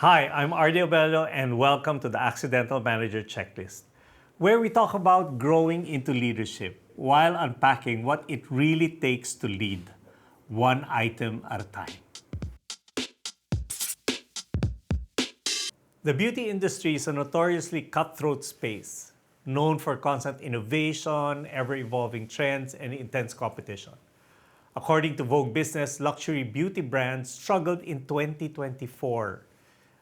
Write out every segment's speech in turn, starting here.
Hi, I'm Ardy Abello and welcome to the Accidental Manager Checklist, where we talk about growing into leadership while unpacking what it really takes to lead, one item at a time. The beauty industry is a notoriously cutthroat space, known for constant innovation, ever-evolving trends, and intense competition. According to Vogue Business, luxury beauty brands struggled in 2024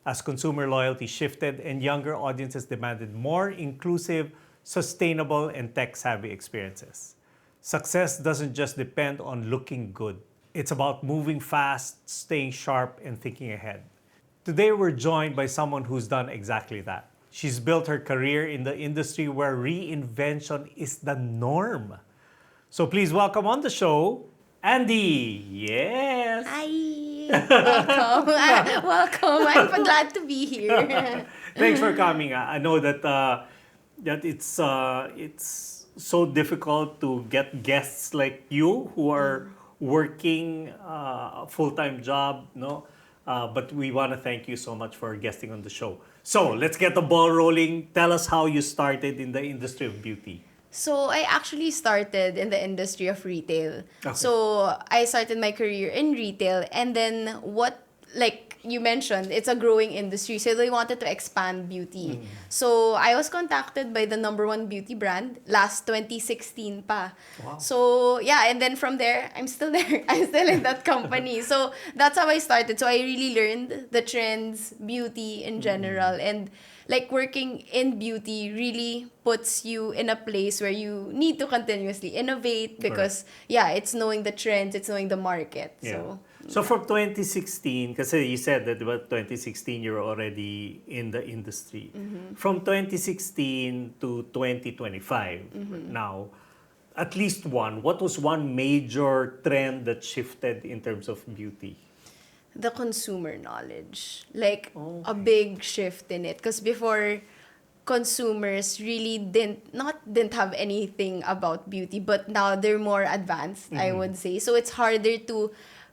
as consumer loyalty shifted and younger audiences demanded more inclusive, sustainable, and tech-savvy experiences. Success doesn't just depend on looking good. It's about moving fast, staying sharp, and thinking ahead. Today, we're joined by someone who's done exactly that. She's built her career in the industry where reinvention is the norm. So please welcome on the show, Andee. Yes. Hi, welcome. Welcome. I'm glad to be here. Thanks for coming. I know that it's so difficult to get guests like you who are working a full-time job, no? But we want to thank you so much for guesting on the show. So let's get the ball rolling. Tell us how you started in the industry of beauty. So I actually started in the industry of retail. Okay. So I started my career in retail, and then like you mentioned, it's a growing industry, so they wanted to expand beauty. So I was contacted by the number one beauty brand last 2016 pa. Wow. So yeah, and then from there, I'm still there. I'm still in that company. So that's how I started. So I really learned the trends, beauty in general, and like working in beauty really puts you in a place where you need to continuously innovate because yeah, it's knowing the trends, it's knowing the market. Yeah. So from 2016, kasi you said that about 2016 you're already in the industry. From 2016 to 2025 now, at least what was one major trend that shifted in terms of beauty? The consumer knowledge, like a big shift in it, because before consumers really didn't have anything about beauty, but now they're more advanced, I would say. So it's harder to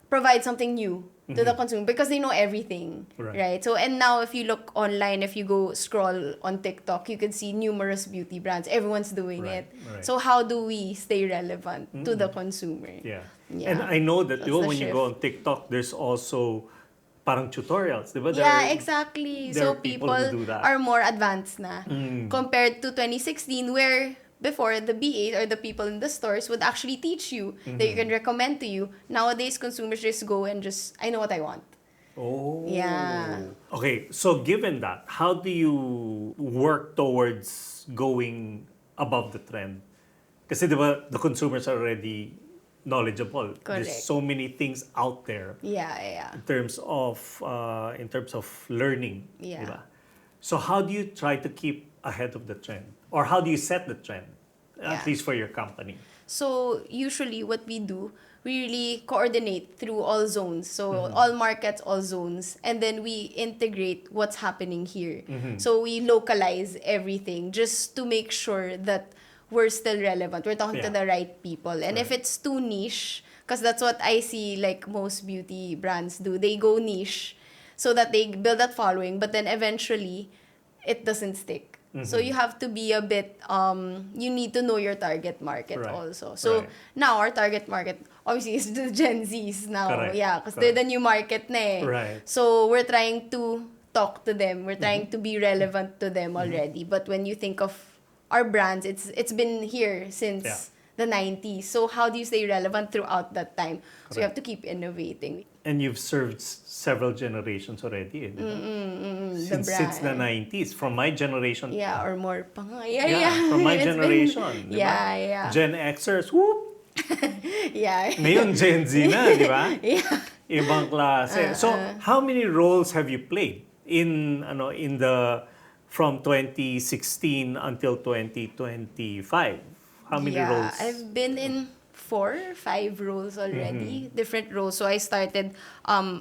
provide something new to the consumer because they know everything, right? So, and now if you look online, if you go scroll on TikTok, you can see numerous beauty brands. Everyone's doing it. Right. So how do we stay relevant to the consumer? Yeah. Yeah. And I know that That's the when you go on shift. TikTok, there's also parang tutorials, di ba? Yeah, exactly. there So are people people who do that. are more advanced na compared to 2016 where before the BAs or the people in the stores would actually teach you that you can recommend to you. Nowadays, consumers just go and I know what I want. Oh. Yeah. Okay, so given that, how do you work towards going above the trend? Kasi di ba, the consumers are already knowledgeable. Correct. There's so many things out there Yeah. in terms of learning. Yeah. Di ba? So how do you try to keep ahead of the trend? Or how do you set the trend? At Yeah. least for your company. So usually what we do, we really coordinate through all zones. So all markets, all zones. And then we integrate what's happening here. So we localize everything just to make sure that we're still relevant. We're talking to Yeah. the right people. And if it's too niche, because that's what I see like most beauty brands do, they go niche so that they build that following, but then eventually it doesn't stick. So you have to be a bit, you need to know your target market also. So now our target market obviously is the Gen Zs now. Correct. Yeah, because they're the new market na eh. Right. So we're trying to talk to them. We're trying to be relevant to them already. But when you think of our brands, it's been here since the 90s. So how do you stay relevant throughout that time? So you have to keep innovating. And you've served several generations already, eh, di ba? Since the 90s. From my generation. Yeah, or more pa nga. Yeah. From my It's been- generation. Di ba? Yeah. Gen Xers, whoop! Yeah. Ngayon, Gen Z na, di ba? Yeah. Ibang klase. So, how many roles have you played from 2016 until 2025? How many roles? I've been in 4 or 5 roles already, different roles. So I started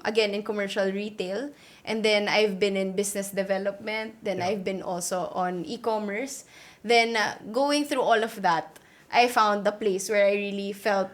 again in commercial retail, and then I've been in business development, then I've been also on e-commerce. Then going through all of that, I found the place where I really felt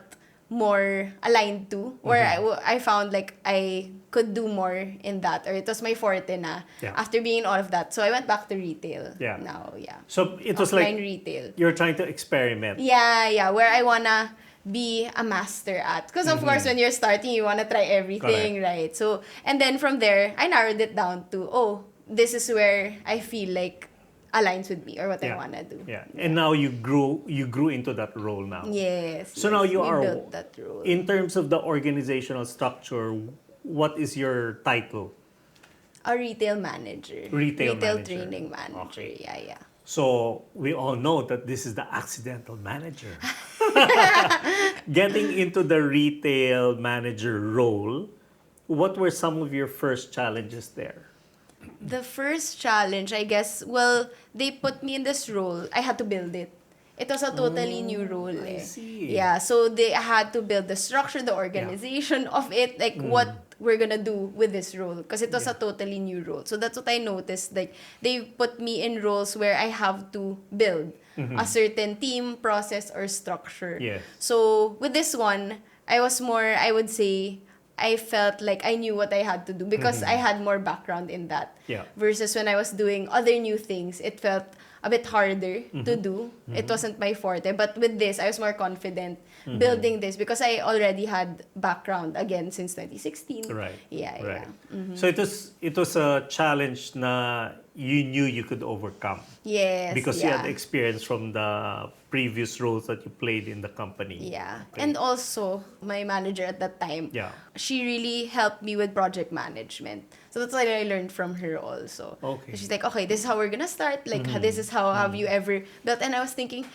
more aligned to, where I found like I could do more in that, or it was my forte na after being in all of that. So I went back to retail now, So it was offline like retail. you're trying to experiment. Yeah, where I wanna be a master at. Because of course, when you're starting, you wanna try everything, right? So, and then from there, I narrowed it down to, this is where I feel like aligns with me or what I wanna do. Yeah. And now you grew into that role now. Yes. So now you we are built that role. in terms of the organizational structure, what is your title? A retail manager. Retail manager. Training manager. Okay. Yeah. So we all know that this is the accidental manager. Getting into the retail manager role, what were some of your first challenges there? The first challenge, I guess, well, they put me in this role. I had to build it. It was a totally new role. I see. Yeah, so they had to build the structure, the organization of it, like what we're gonna do with this role, because it was a totally new role. So that's what I noticed. Like they put me in roles where I have to build a certain team, process, or structure. Yes. So with this one, I was more, I would say, I felt like I knew what I had to do because I had more background in that. Yeah. Versus when I was doing other new things, it felt a bit harder to do. It wasn't my forte. But with this, I was more confident building this because I already had background again since 2016. Right. Yeah. So it was a challenge na you knew you could overcome. Yes. Because you had experience from the previous roles that you played in the company. Yeah. Okay. And also, my manager at that time, she really helped me with project management. So that's what I learned from her also. Okay. So she's like, okay, this is how we're gonna start. Like, this is how have you ever built? And I was thinking,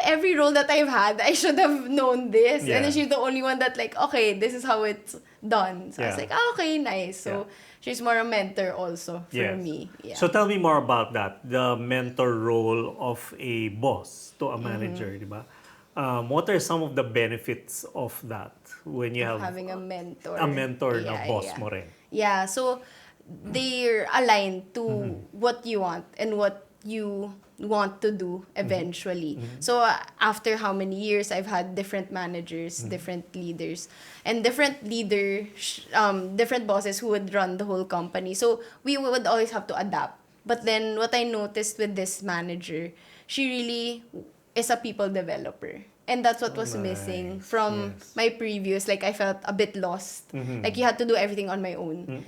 every role that I've had, I should have known this. Yeah. And then she's the only one that like, okay, this is how it's done. So I was like, okay, nice. So she's more a mentor also for me. Yeah. So tell me more about that, the mentor role of a boss to a manager, di ba? What are some of the benefits of that when you have having a mentor? A mentor na boss mo rin. Yeah, so they're aligned to what you want and what you want to do eventually. So after how many years, I've had different managers, different leaders, and different different bosses who would run the whole company. So we would always have to adapt. But then what I noticed with this manager, she really is a people developer. And that's what was missing from my previous. Like, I felt a bit lost. Like, you had to do everything on my own.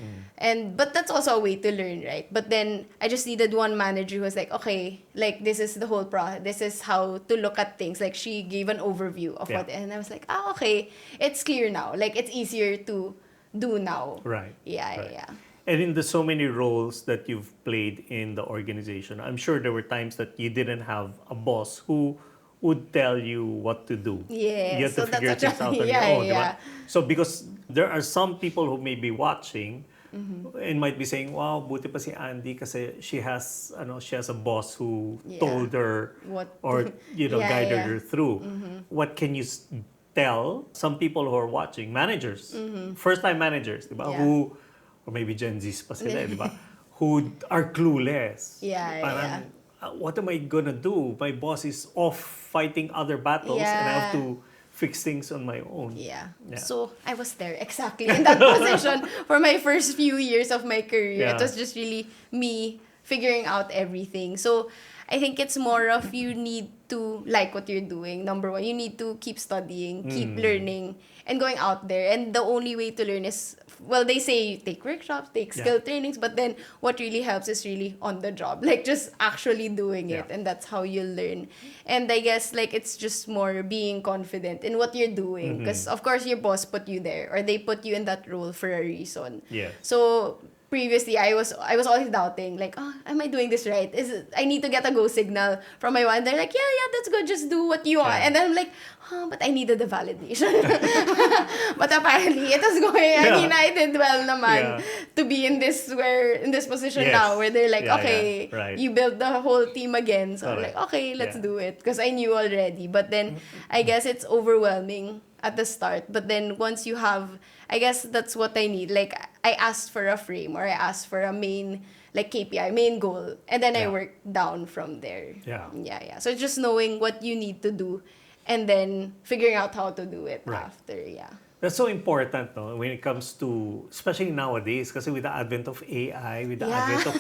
But that's also a way to learn, right? But then, I just needed one manager who was like, okay, like, this is the whole process. This is how to look at things. Like, she gave an overview of what... And I was like, okay, it's clear now. Like, it's easier to do now. Right. Yeah. And in the so many roles that you've played in the organization, I'm sure there were times that you didn't have a boss who would tell you what to do. Yeah. You have to figure things out on your own. Diba? So because there are some people who may be watching and might be saying, wow, buti pa si Andee kasi she has a boss who told her what or guided her through. What can you tell some people who are watching, managers, first-time managers, diba? Who, or maybe Gen Zs pa sila, diba? Who are clueless. Parang, what am I gonna do? My boss is off fighting other battles and I have to fix things on my own. Yeah. So I was there exactly in that position for my first few years of my career. It was just really me figuring out everything. So I think it's more of you need to like what you're doing. Number one, you need to keep studying, keep learning, and going out there. And the only way to learn is, well, they say you take workshops, take skill trainings, but then what really helps is really on the job. Like, just actually doing it. And that's how you learn. And I guess, like, it's just more being confident in what you're doing. Because, of course, your boss put you there, or they put you in that role for a reason. So previously, I was always doubting, like, am I doing this right? I need to get a go signal from my one. They're like, yeah, that's good. Just do what you want. And then I'm like, but I needed the validation. But apparently, it was going. I mean, I did well naman to be in this position now, where they're like, okay, you built the whole team again. So I'm like, okay, let's do it, because I knew already. But then, I guess it's overwhelming at the start. But then once you have, I guess that's what I need. Like, I asked for a frame, or I asked for a main, like, KPI, main goal. And then I work down from there. Yeah. So it's just knowing what you need to do and then figuring out how to do it Right. after. Yeah. That's so important, no? When it comes to, especially nowadays, kasi with the advent of AI, with the Yeah. advent of,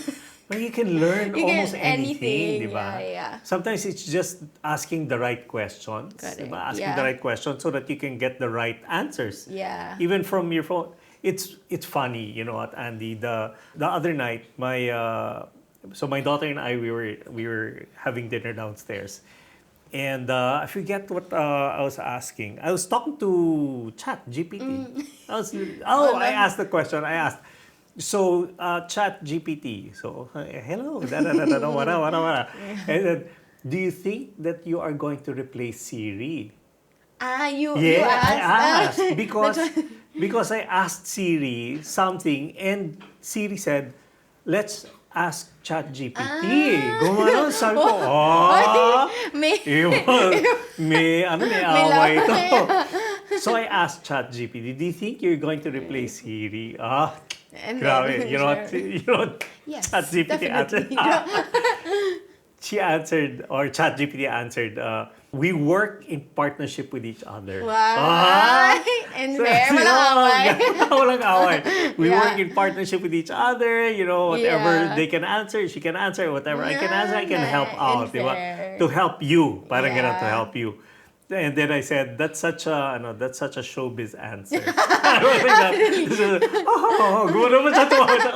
well, you can learn You can almost anything, di anything, ba? yeah. Sometimes it's just asking the right questions, Correct, di ba? Asking yeah. the right questions so that you can get the right answers. Yeah. Even from your phone. It's funny, you know what, Andy? The other night, so my daughter and I, we were having dinner downstairs. And I forget what I was asking. I was talking to Chat GPT. I asked the question. I asked, so Chat GPT. So hello, da da da da da, wada wada wada. And then, do you think that you are going to replace Siri? You Yeah, I asked. asked because I asked Siri something and Siri said, "Let's ask ChatGPT." Gumano, sabi ko, May, may may away ito. laban. So I asked ChatGPT, "Do you think you're going to replace Siri?" And Grabe. then, You know what? sure. You know what Yes, ChatGPT answered? definitely. She answered, or ChatGPT answered, "We work in partnership with each other." Wow. And there, walang away. Walang away. We Yeah. work in partnership with each other. You know, whatever Yeah. they can answer, she can answer. Whatever I can answer, I can help Yeah, out. and Di ba? fair. To help you. Parang ganun, to Yeah. help you. And then I said, that's such a showbiz answer. I was like that. Gumano pa siya, tumawa siya.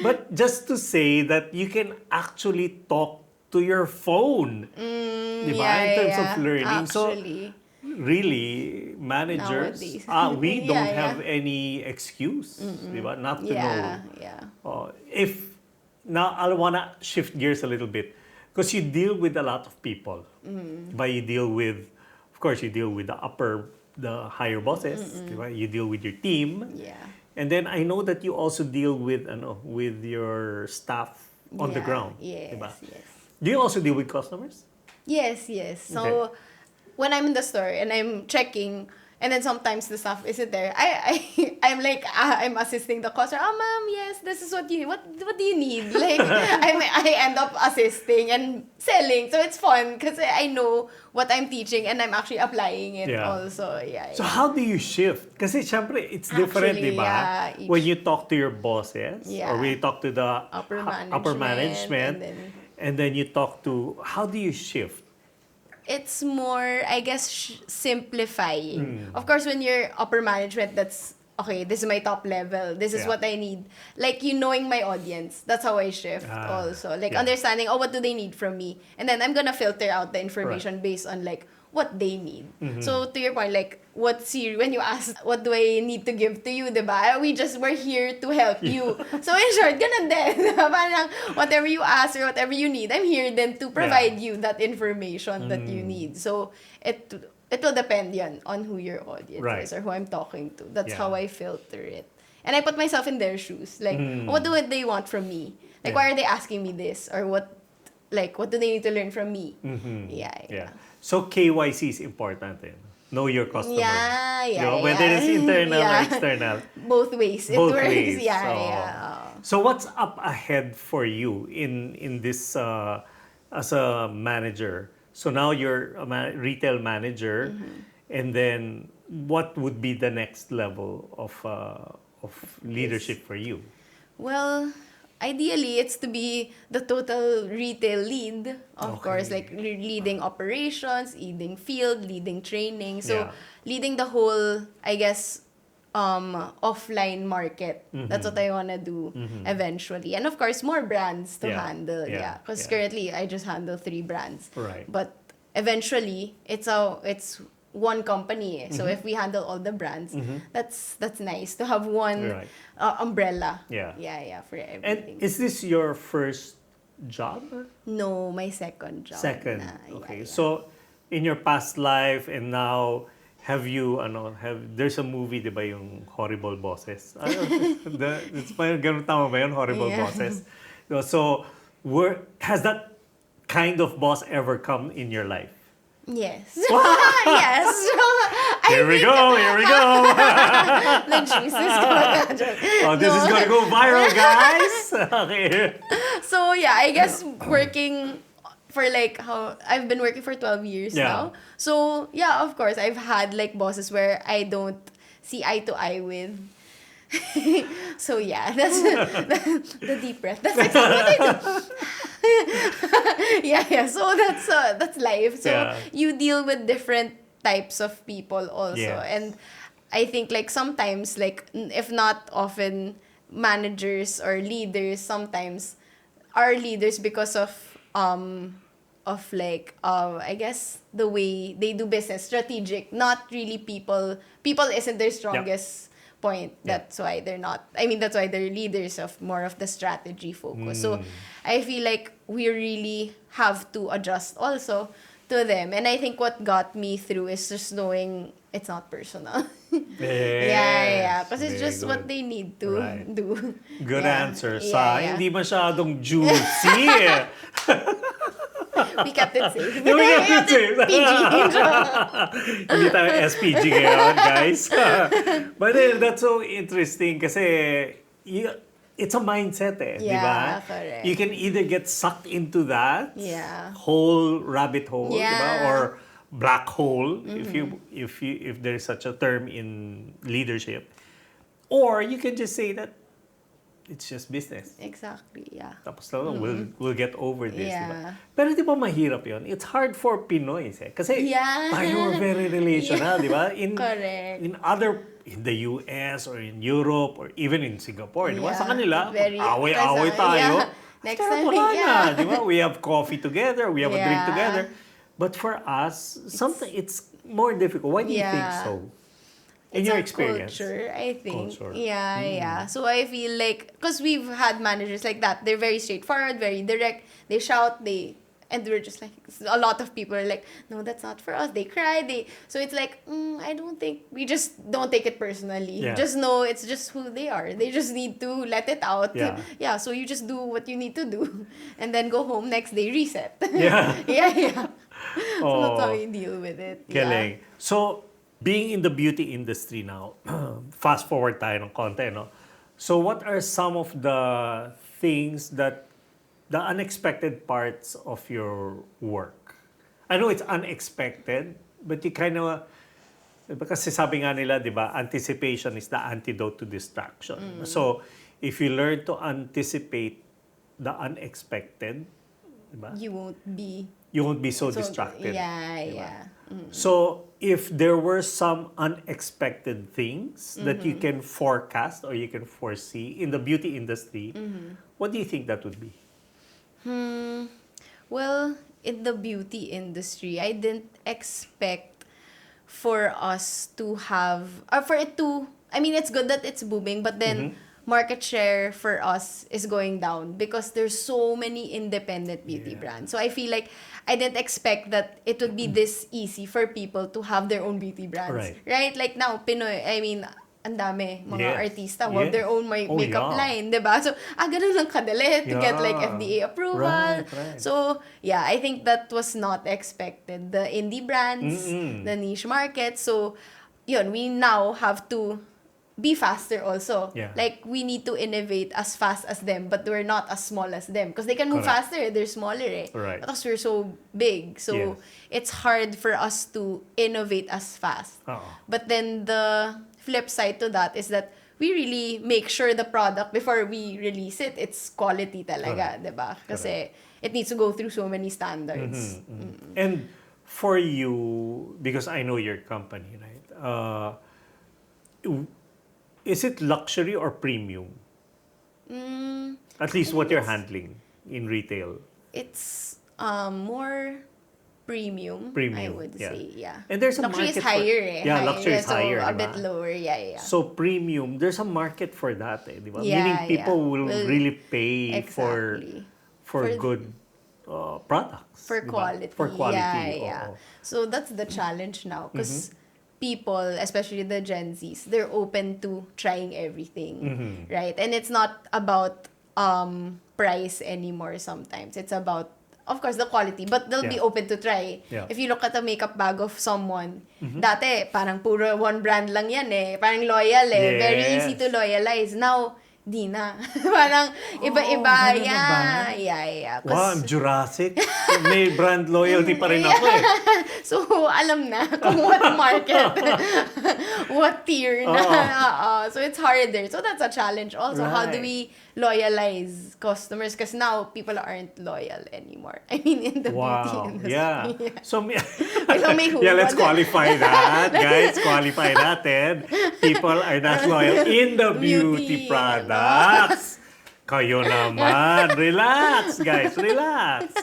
But just to say that you can actually talk to your phone. Di ba? In terms of learning. Actually. So, really, managers, Nowadays. we don't Yeah, have any excuse, di ba? Not to know. Yeah. If now I wanna shift gears a little bit because you deal with a lot of people. But you deal with, of course, you deal with the higher bosses. Di ba? You deal with your team. Yeah. And then I know that you also deal with your staff on the Yeah, ground. Yes, Di ba? yes. Do you also deal with customers? Yes, yes. So Okay. when I'm in the store and I'm checking, and then sometimes the staff isn't there, I'm like I'm assisting the customer. Oh, ma'am, yes, this is what you need. What do you need? Like I end up assisting and selling. So it's fun because I know what I'm teaching and I'm actually applying it Yeah. also. Yeah. So how do you shift? Kasi syempre, it's different, di Actually, ba? yeah, When you talk to your bosses Yeah. or when you talk to the upper Upper management, management, and then you talk to, how do you shift? it's more, I guess, simplifying. Of course, when you're upper management, that's, okay, this is my top level. This is Yeah. what I need. Like, you knowing my audience. That's how I shift also. Like, yeah. understanding, what do they need from me? And then I'm gonna filter out the information based on, like, what they need. So, to your point, like, when you ask, what do I need to give to you, diba? We're here to help you. So, in short, ganun din. Parang, whatever you ask or whatever you need, I'm here then to provide you that information that you need. So, it will depend on who your audience Right. is or who I'm talking to. That's Yeah. how I filter it. And I put myself in their shoes. Like, what do they want from me? Like, Yeah. why are they asking me this? Or what do they need to learn from me? Yeah. So KYC is important. Know your customer. Yeah, You yeah, know, whether yeah. it's internal or Yeah. external. Both ways. It Both works. ways. Yeah, So, yeah. So what's up ahead for you in this as a manager? So now you're a retail manager, and then what would be the next level of leadership for you? Well, ideally, it's to be the total retail lead. Of course, like leading operations, leading field, leading training. So, Yeah. leading the whole, I guess, offline market. That's what I want to do eventually. And of course, more brands to Yeah. handle. Yeah. Yeah. Because Yeah. currently, I just handle 3 brands. Right. But eventually, it's one company. So if we handle all the brands, that's nice to have one Right. umbrella. Yeah. Yeah, for And everything. is this your first job? No, my second job. Second. na. Yeah, Okay. yeah. So in your past life and now, there's a movie, di ba, yung Horrible Bosses? It's pa ganun, tama ba yun? Horrible Yeah. Bosses. So, has that kind of boss ever come in your life? Yes. Yes. Here we go. The juice is going. Oh, this is gonna go viral, guys. Okay. So yeah, I guess working for like how I've been working for 12 years Yeah. now. So, yeah, of course, I've had like bosses where I don't see eye to eye with. So, yeah, that's the deep breath. That's exactly what I do. Yeah. So, that's life. So, Yeah. you deal with different types of people also. Yes. And I think like sometimes, like, if not often, managers or leaders sometimes are leaders because of like I guess the way they do business, strategic, not really people isn't their strongest point. Yeah. That's why they're not, I mean, that's why they're leaders of more of the strategy focus. So I feel like we really have to adjust also to them, and I think what got me through is just knowing it's not personal. Yeah, because it's Very just good. what they need to Right. do. Good Yeah. answer. Yeah. Hindi masyadong juicy. We kept it safe. We kept it safe. PG. Hindi tayo SPG ngayon, guys. But then, that's so interesting kasi it's a mindset di Yeah, ba? correct. You can either get sucked into that Yeah. whole rabbit hole, di ba? Yeah. Mm-hmm. Or black hole, if there's such a term in leadership. Or you can just say that it's just business. Exactly, yeah. Tapos we'll get over this, di ba? Yeah. Pero di ba mahirap yun? It's hard for Pinoys Kasi Yeah. tayo are very relational, di ba? Correct. In the US or in Europe or even in Singapore, di ba? Sa Yeah. kanila, Very away-away present. tayo. Yeah. Next After that, time, wala yeah. na, di ba? We have coffee together, we have a drink Yeah. together. But for us, it's more difficult. Why do you think Yeah. so? In It's your a experience. culture, I think. Culture. Yeah. So I feel like, because we've had managers like that, they're very straightforward, very direct. They shout, and we're just like, a lot of people are like, no, that's not for us. They cry, so it's like, I don't think, we just don't take it personally. Yeah. Just know it's just who they are. They just need to let it out. Yeah. So you just do what you need to do, and then go home next day, reset. Yeah. Yeah. So that's how Oh. you deal with it. Galing. So, being in the beauty industry now, fast forward tayo ng konti, no? So, what are some of the things the unexpected parts of your work? I know it's unexpected, but you kind of, kasi sabi nga nila, di ba, anticipation is the antidote to distraction. So, if you learn to anticipate the unexpected, di ba? You won't be You won't be so distracted. Yeah, di ba? yeah. So, if there were some unexpected things that you can forecast or you can foresee in the beauty industry, what do you think that would be? Well, in the beauty industry, I didn't expect for us to have, or for it to, I mean, it's good that it's booming, but then market share for us is going down because there's so many independent beauty brands. So I feel like I didn't expect that it would be this easy for people to have their own beauty brands. Right. Like now, Pinoy, I mean, ang dami mga artista who have their own makeup yeah. line, diba? So, ganun lang kadali to get like Yeah. FDA approval. Right. So, yeah, I think that was not expected. The indie brands, the niche market. So, yun, we now have to be faster also. Yeah. Like, we need to innovate as fast as them, but we're not as small as them. Because they can move Correct. faster, they're smaller Right. Because we're so big. So, Yes. it's hard for us to innovate as fast. Oo. But then, the flip side to that is that we really make sure the product, before we release it, it's quality talaga, diba? Kasi it needs to go through so many standards. And for you, because I know your company, right? Is it luxury or premium? At least what you're handling in retail. It's more premium, I would say, yeah. And there's a luxury market is higher Yeah, luxury is so higher, a diba? bit lower, yeah. So premium, there's a market for that, di ba? Yeah, Meaning people will Well, really pay exactly. for good products. For di ba? quality. For quality. Yeah. oo. So that's the challenge now. Because people, especially the Gen Zs, they're open to trying everything. Right? And it's not about price anymore sometimes. It's about, of course, the quality. But they'll be open to try. Yeah. If you look at a makeup bag of someone, dati, parang puro one brand lang yan Parang loyal Very Yes. easy to loyalize. Now, di na. Parang iba-iba. ganun na ba? Yeah. Wow, I'm Jurassic. May brand loyalty pa rin ako eh. So, alam na kung what market, what tier na. So, it's harder. So, that's a challenge also. How do Right. we loyalize customers? Because now, people aren't loyal anymore. I mean, in the beauty Wow, industry. yeah. So, Walang may yeah, let's hubad. qualify that. Guys, qualify natin. People are not loyal in the beauty Beauty, products. Kayo naman. Relax, guys. Relax.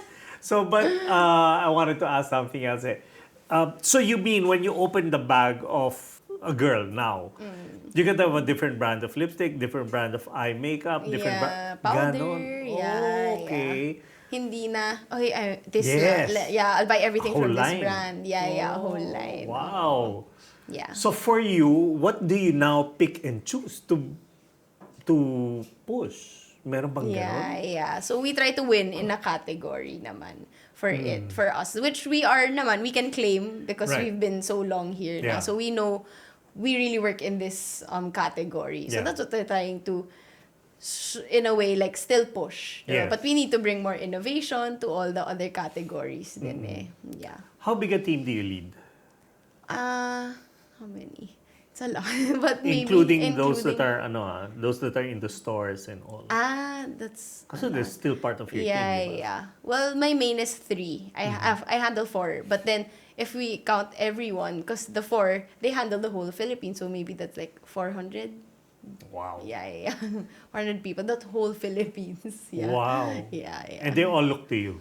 So, but I wanted to ask something else. So, you mean when you open the bag of a girl now, you can have a different brand of lipstick, different brand of eye makeup, different Powder. Ganon. Okay. Hindi na, okay, this Yes. I'll buy everything A whole from this line. brand. Yeah, a whole line. Wow. Yeah. So for you, what do you now pick and choose to push? Meron bang ganon? Yeah. So we try to win in a category naman for it, for us. Which we are naman, we can claim because Right. we've been so long here Yeah. now. So we know we really work in this category. So Yeah. that's what we're trying to, in a way, like still push. Yes. But we need to bring more innovation to all the other categories din eh. Yeah. How big a team do you lead? How many? It's a lot. But maybe Including those that are those that are in the stores and all. That's Kasi they're still part of your team, di ba? Yeah. Well, my main is 3. I handle 4. But then, if we count everyone, because the 4, they handle the whole Philippines. So maybe that's like 400. Wow. Yeah. 400 people. That whole Philippines. Yeah. Wow. Yeah. And they all look to you.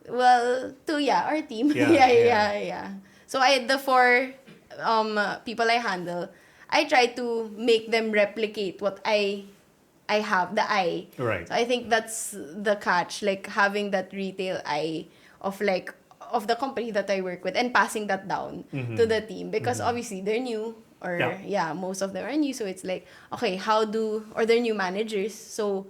Well, our team. Yeah, Yeah. So the 4 people I handle, I try to make them replicate what I have, the eye. Right. So I think that's the catch, like having that retail eye of the company that I work with and passing that down to the team because obviously they're new or most of them are new. So it's like, okay, or they're new managers. So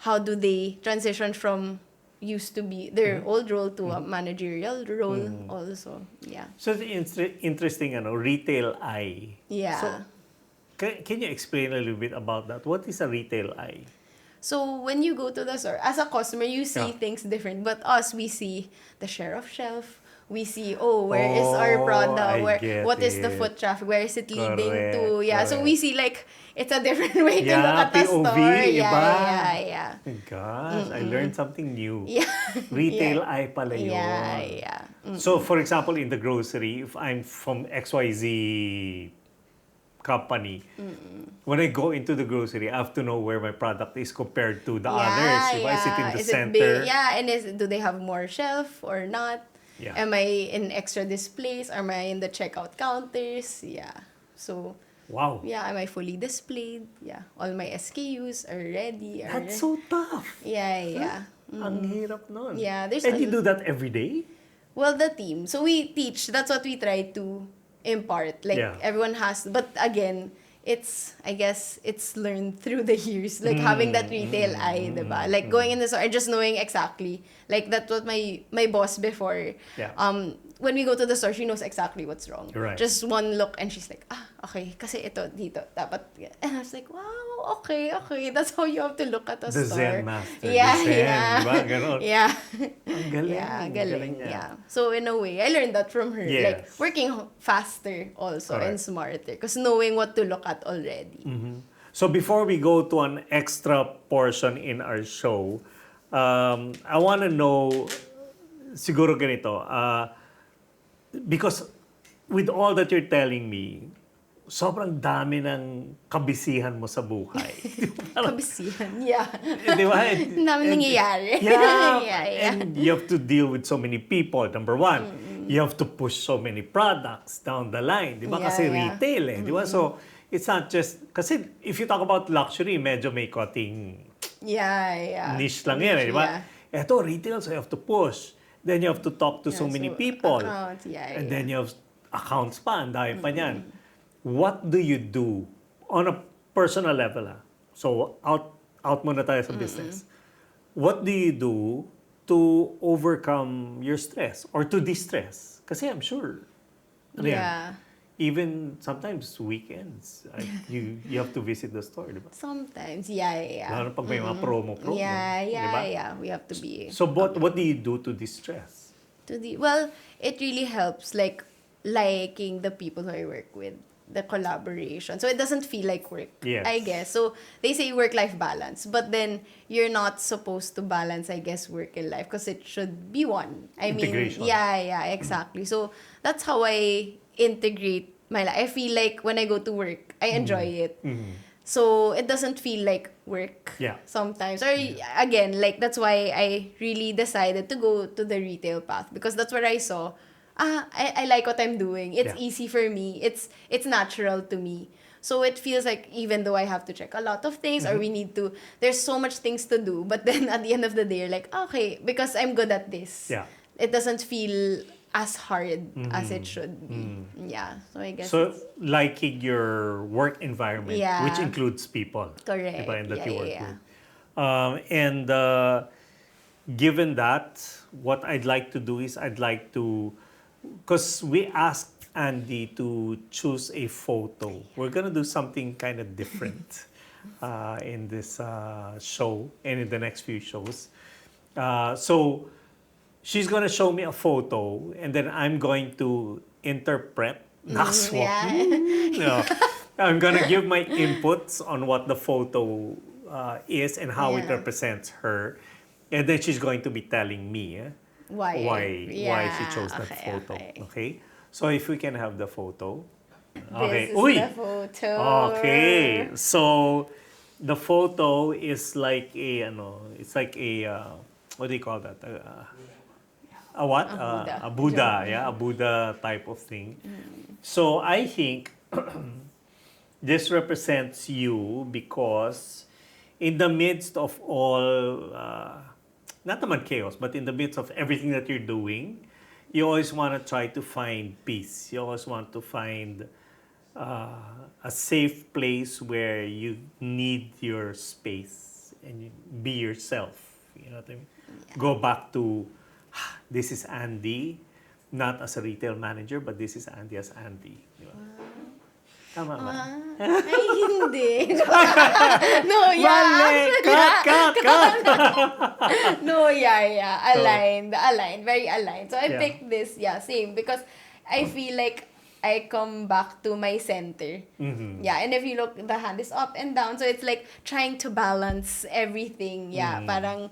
how do they transition from used to be their old role to a managerial role also? Yeah. So it's interesting, retail eye. Yeah. So, can you explain a little bit about that? What is a retail eye? So when you go to the store, as a customer, you see Yeah. things different. But us, we see the share of shelf. We see, where is our product? I get What is the it. foot traffic? Where is it leading Correct, to? Yeah, so we see it's a different way to Yeah, look at the POV, store. iba. Yeah. Gosh, I learned something new. Yeah. Retail eye pala yun. Yeah. So, for example, in the grocery, if I'm from XYZ company, when I go into the grocery, I have to know where my product is compared to the others. If I sit in the Is it center. big? Yeah, and do they have more shelf or not? Yeah. Am I in extra displays? Am I in the checkout counters? Yeah. So, Wow. yeah, am I fully displayed? Yeah. All my SKUs are ready. That's so tough. Yeah. Ang hirap nun. Yeah, there's And a- you do that every day? Well, the team. So we teach. That's what we try to impart. Like Yeah. everyone has. But again, I guess it's learned through the years. Like having that retail eye, diba? Like going in the store and just knowing exactly. Like that's what my boss before. Yeah. When we go to the store, she knows exactly what's wrong. Right. Just one look and she's like, okay, kasi ito, dito, dapat. And I was like, wow, okay. That's how you have to look at a The store. Zen master. Yeah, the Zen, yeah. diba? Ganon. Yeah. Ang galing. Yeah, Ang galing. niya. Yeah. So in a way, I learned that from her. Yes. Like working faster also and Correct. smarter. Because knowing what to look at already. So before we go to an extra portion in our show, I want to know, siguro ganito, because with all that you're telling me, sobrang dami ng kabisihan mo sa buhay. Kabisihan. Yeah. Di ba? Ang dami nangyayari. Yeah. Yeah. And you have to deal with so many people. Number one, you have to push so many products down the line. Di ba? Yeah, Kasi yeah. retail eh. Di ba? So, it's not just, kasi if you talk about luxury, medyo may konting Yeah. niche lang yan eh. Di ba? Eto, retail, so you have to push. Then you have to talk to so many people. Accounts, And then you have accounts pa, ang dami pa niyan. What do you do on a personal level? So, out muna tayo sa business. What do you do to overcome your stress or to distress? Kasi I'm sure, ano yan, Yeah. Even sometimes weekends, you have to visit the store, di ba? Sometimes, yeah. Lalo pag may mga promo, Yeah, di ba? we have to be So what do you do to distress? well, it really helps like liking the people who I work with, the collaboration. So it doesn't feel like work, Yes. I guess. So they say work-life balance, but then you're not supposed to balance, I guess, work and life because it should be one. I mean, Integration. yeah, exactly. So that's how I integrate my life. I feel like when I go to work, I enjoy it. So it doesn't feel like work Yeah. sometimes. Or again, like that's why I really decided to go to the retail path because that's where I saw, I like what I'm doing. It's Yeah. easy for me. It's natural to me. So it feels like even though I have to check a lot of things or we need to, there's so much things to do. But then at the end of the day, you're like, okay, because I'm good at this. Yeah. It doesn't feel as hard as it should be. Yeah. So I guess So liking your work environment, Yeah. which includes people, correct. diba, and that Yeah, you work yeah. with. And given that, what I'd like to do is I'd like to, because we asked Andy to choose a photo. We're gonna do something kind of different in this show and in the next few shows. So she's gonna show me a photo, and then I'm going to interpret. Naswak. Yeah. No. I'm gonna give my inputs on what the photo is and how it Yeah. represents her, and then she's going to be telling me Why why she chose that okay, photo. okay. Okay. So if we can have the photo. Okay. This is Uy! the photo. Okay. So the photo is like it's like a what do you call that? A what? Buddha. A Buddha, yeah, a Buddha type of thing. So I think this represents you because in the midst of all, not naman chaos, but in the midst of everything that you're doing, you always want to try to find peace. You always want to find a safe place where you need your space and you be yourself. You know what I mean? Go back to, this is Andy, not as a retail manager, but this is Andy as Andy. Di ba? Tama ba? Ay, hindi. No, yeah. Mali! Cut! No, yeah. Aligned. Very aligned. So I Yeah. picked this, same. Because I feel like I come back to my center. Yeah, and if you look, the hand is up and down. So it's like trying to balance everything. Yeah, parang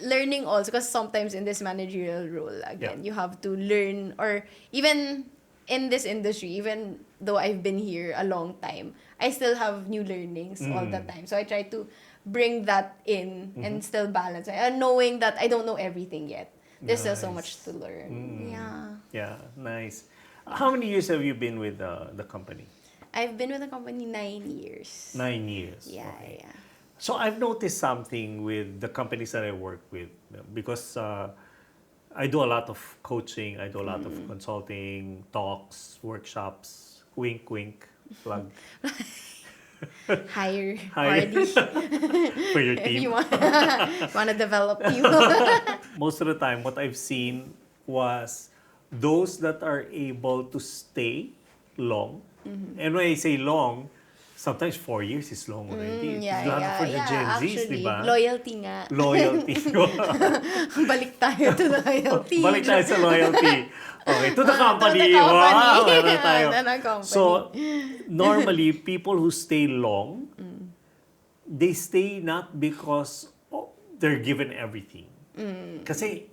learning also. Because sometimes in this managerial role, again, you have to learn. Or even in this industry, even though I've been here a long time, I still have new learnings all the time. So I try to bring that in and still balance. And knowing that I don't know everything yet. There's still so much to learn. Yeah. Yeah, nice. How many years have you been with the company? I've been with the company 9 years. 9 years. Yeah, Okay. yeah. So I've noticed something with the companies that I work with because I do a lot of coaching, I do a lot of consulting, talks, workshops, wink, wink, plug Hire Hire. Ardy for your if you team. want to develop people. Most of the time, what I've seen was those that are able to stay long. And when I say long, sometimes 4 years is long already. Yeah, Lalo for the Gen Zs, actually, di ba? loyalty nga. Loyalty. Balik tayo to loyalty. Balik tayo sa loyalty. Okay, to the company. To the company. Wow, meron tayo. To the company. So, normally, people who stay long, they stay not because they're given everything. Kasi,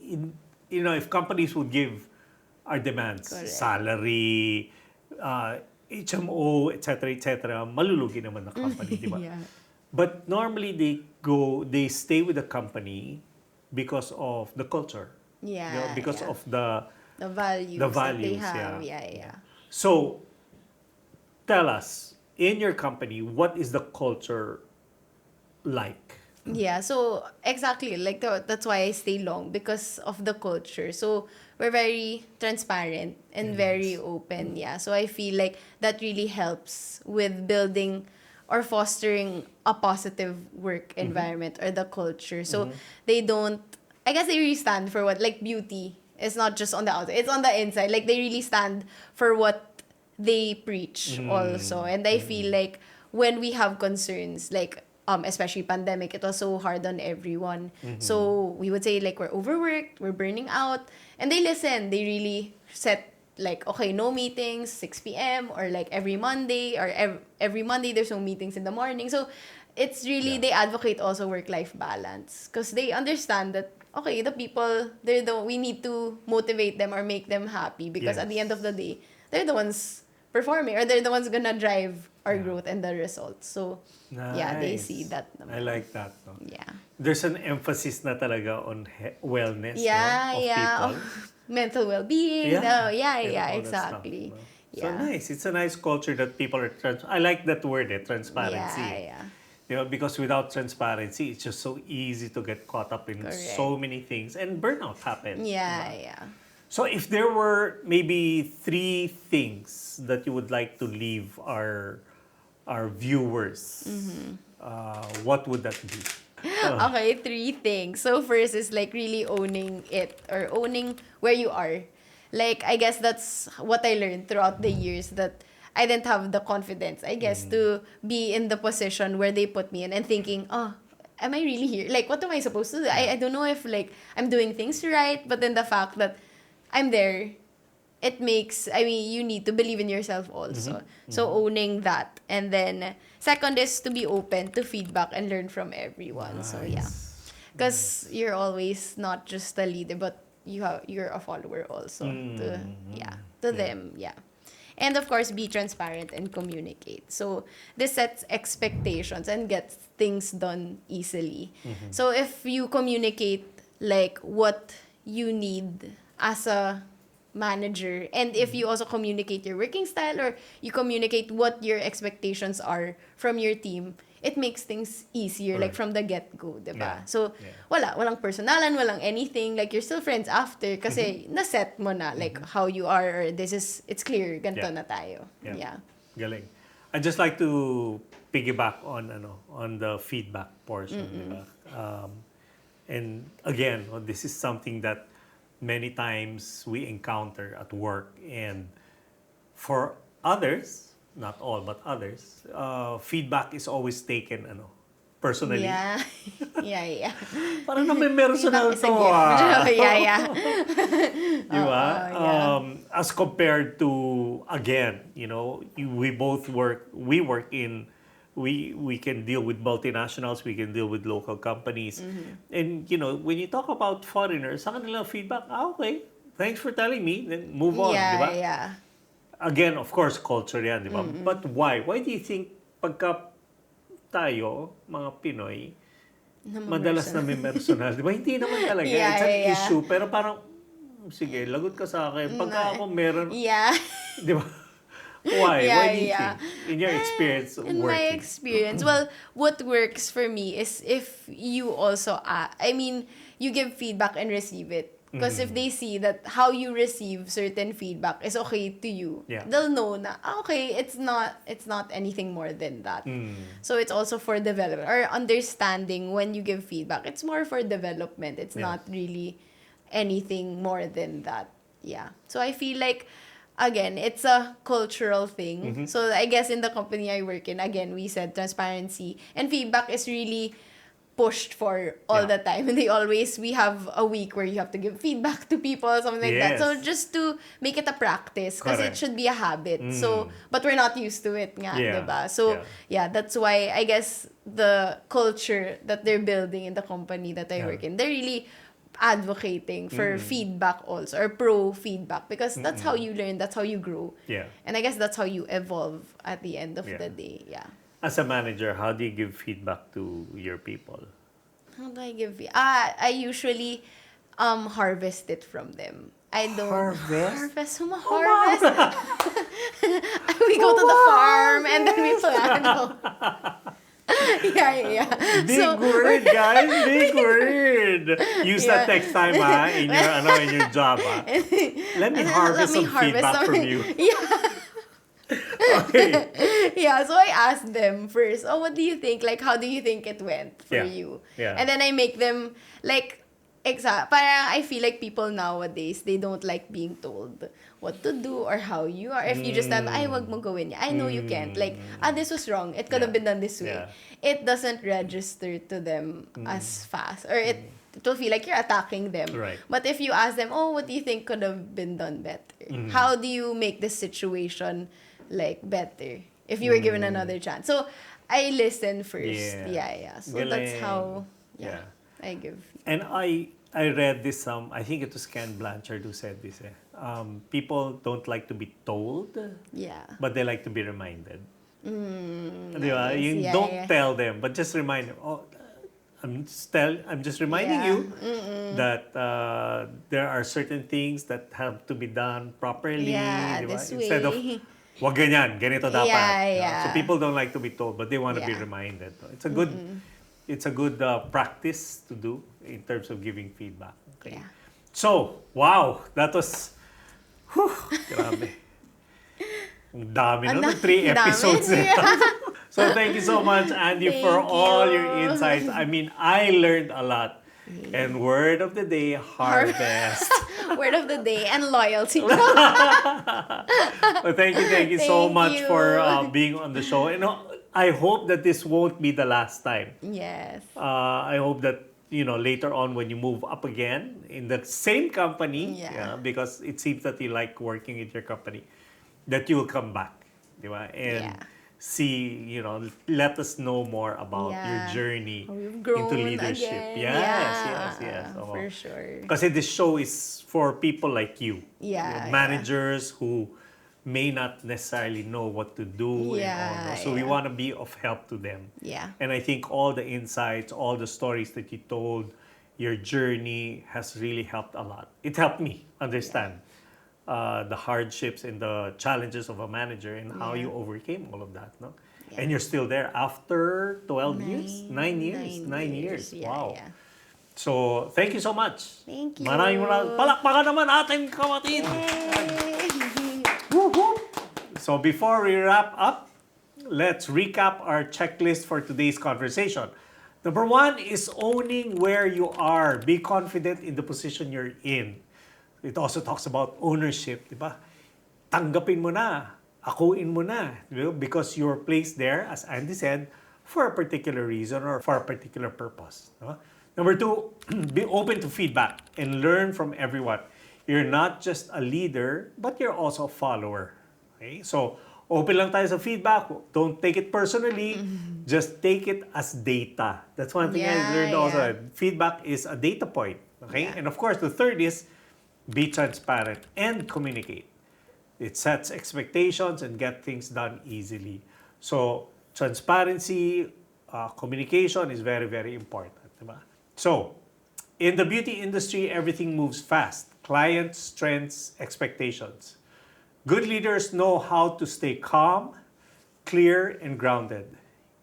if companies would give our demands, Correct. salary, HMO, etc., malulugi naman the company, di ba? Yeah. But normally, they stay with the company because of the culture. Yeah. Because yeah. of the values, the that they values, have. yeah. Yeah. So, tell us, in your company, what is the culture like? Yeah, so exactly, like that's why I stay long because of the culture. So we're very transparent and very open. Yeah, so I feel like that really helps with building or fostering a positive work environment or the culture. So they don't, I guess they really stand for what, like beauty. It's not just on the outside, it's on the inside. Like they really stand for what they preach also. And I feel like when we have concerns, like, especially pandemic, it was so hard on everyone. So we would say, like, we're overworked, we're burning out, and they listen. They really set, like, okay, no meetings, 6 p.m., or like every Monday, or every Monday there's no meetings in the morning. So it's really, they advocate also work-life balance, because they understand that, okay, the people, we need to motivate them or make them happy, because at the end of the day, they're the ones performing, or they're the ones gonna drive our growth and the results. So yeah, they see that naman. I like that. No? Yeah. There's an emphasis na talaga on wellness, Yeah, no, of people. Mental well-being. Yeah. No, yeah, And yeah, all that exactly. stuff, no? So Yeah. nice. It's a nice culture that people are I like that word, transparency. Yeah. You know, because without transparency, it's just so easy to get caught up in Correct. so many things, and burnout happens. Yeah, diba? yeah. So if there were maybe 3 things that you would like to leave our viewers, what would that be? Okay, 3 things. So first is like really owning it, or owning where you are. Like, I guess that's what I learned throughout the years, that I didn't have the confidence, I guess, to be in the position where they put me in, and thinking, oh, am I really here? Like, what am I supposed to do? I don't know if, like, I'm doing things right, but then the fact that I'm there, it makes, I mean, you need to believe in yourself also. So owning that. And then second is to be open to feedback and learn from everyone. So yeah. Because you're always not just a leader, but you're a follower also to them. Yeah. And of course, be transparent and communicate. So this sets expectations and gets things done easily. So if you communicate, like, what you need as a manager, and if you also communicate your working style, or you communicate what your expectations are from your team, it makes things easier, like, from the get-go, diba? Yeah. So walang personalan, walang anything, like, you're still friends after, kasi naset mo na, like, how you are, or it's clear, ganito na tayo. Yeah. Galing. I'd just like to piggyback on the feedback portion, diba? And again, this is something that many times we encounter at work, and for others, not all but others, feedback is always taken personally. Yeah. Yeah. Parang na may personal Feedback is a to gift. Yeah. Diba? Yeah. As compared to, again, we can deal with multinationals, we can deal with local companies. And, when you talk about foreigners, sa kanila feedback, okay, thanks for telling me, then move on, Yeah, diba? yeah. Again, of course, culture yan, diba? But why? Why do you think pagka tayo, mga Pinoy, madalas na may personal, diba? Hindi naman talaga. Yeah, It's an yeah. issue, pero parang, sige, lagot ka sa akin. Pagka ako meron, Yeah. di ba? Why? Yeah, Why do you yeah. think? In your experience In working? my experience, well, what works for me is if you also, you give feedback and receive it. Because if they see that how you receive certain feedback is okay to you, they'll know na, okay, it's not anything more than that. So it's also for development, or understanding when you give feedback. It's more for development. It's not really anything more than that. Yeah. So I feel like, again, it's a cultural thing. So I guess in the company I work in, again, we said transparency and feedback is really pushed for all the time. And we have a week where you have to give feedback to people, something like that. So just to make it a practice, because it should be a habit. So, but we're not used to it nga, diba? So, that's why I guess the culture that they're building in the company that I work in, they're really advocating for feedback also, or pro feedback, because that's how you learn, that's how you grow. And I guess that's how you evolve at the end of the day. As a manager, how do you give feedback to your people? How do I give I usually harvest it from them. I don't harvest. We go to the farm and then we plant. Yeah. Big word, guys. Big word. Use that next time, in your job. Let me harvest some feedback from you. Okay. Yeah, so I asked them first, what do you think? Like, how do you think it went for you? Yeah. And then I make them, like, Exactly. Parang I feel like people nowadays, they don't like being told what to do or how you are. If you just have, ay, wag mo gawin yan. I know you can't. Like, this was wrong. It could have been done this way. Yeah. It doesn't register to them as fast. Or it will feel like you're attacking them. Right. But if you ask them, oh, what do you think could have been done better? How do you make this situation, like, better? If you were given another chance. So, I listen first. Yeah. So, that's Galing. how, Yeah. I give. And I read this I think it was Ken Blanchard who said this. People don't like to be told, Yeah. but they like to be reminded. Di ba? Nice. You Yeah, don't yeah. tell them, but just remind them. Oh, I'm just reminding Yeah. you that there are certain things that have to be done properly. Yeah, Di ba? this Instead of way. wag ganyan, ganito dapat. Yeah, Di ba? yeah. So people don't like to be told, but they want to be Yeah. reminded. It's a good practice to do in terms of giving feedback. Okay. Yeah. So, wow, that was, grabe. Ang dami na, 3 episodes na. So thank you so much, Andy, for Thank all you. your insights. I mean, I learned a lot. And word of the day, harvest. Word of the day and loyalty. Well, thank you so Thank much you. for being on the show. And I hope that this won't be the last time. Yes. I hope that, later on when you move up again in the same company, Yeah. because it seems that you like working with your company, that you will come back, di ba? And Yeah. see, let us know more about your Yeah. journey How we've into grown leadership. again. Yes. For sure. Kasi this show is for people like you. Yeah, Managers who may not necessarily know what to do and all. Yeah, So we yeah. want to be of help to them. Yeah. And I think all the insights, all the stories that you told, your journey has really helped a lot. It helped me understand the hardships and the challenges of a manager and how Yeah. you overcame all of that. No? Yeah. And you're still there after 12 years? 9 years? 9 years. Yeah, Wow. yeah. So, thank you so much. Thank you. Maraming palakpakan naman ating kapatid. Yay! So before we wrap up, let's recap our checklist for today's conversation. Number 1 is owning where you are. Be confident in the position you're in. It also talks about ownership, di ba? Tanggapin mo na, akuin mo na, di ba? Because you're placed there, as Andy said, for a particular reason or for a particular purpose. Di ba? Number 2, be open to feedback and learn from everyone. You're not just a leader, but you're also a follower. Okay? So, open lang tayo sa feedback. Don't take it personally. Just take it as data. That's one thing I Yeah, learned also. yeah. Feedback is a data point. Okay? Yeah. And of course, the third is be transparent and communicate. It sets expectations and get things done easily. So, transparency, communication is very, very important. Diba? So, in the beauty industry, everything moves fast. Clients, trends, expectations. Good leaders know how to stay calm, clear, and grounded,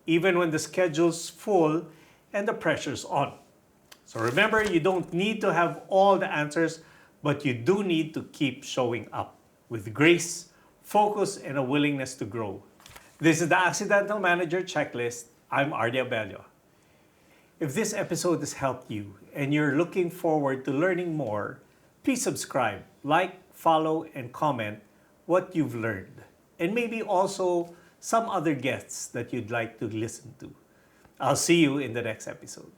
even when the schedule's full and the pressure's on. So remember, you don't need to have all the answers, but you do need to keep showing up with grace, focus, and a willingness to grow. This is the Accidental Manager Checklist. I'm Ardy Abello. If this episode has helped you and you're looking forward to learning more, please subscribe, like, follow, and comment what you've learned, and maybe also some other guests that you'd like to listen to. I'll see you in the next episode.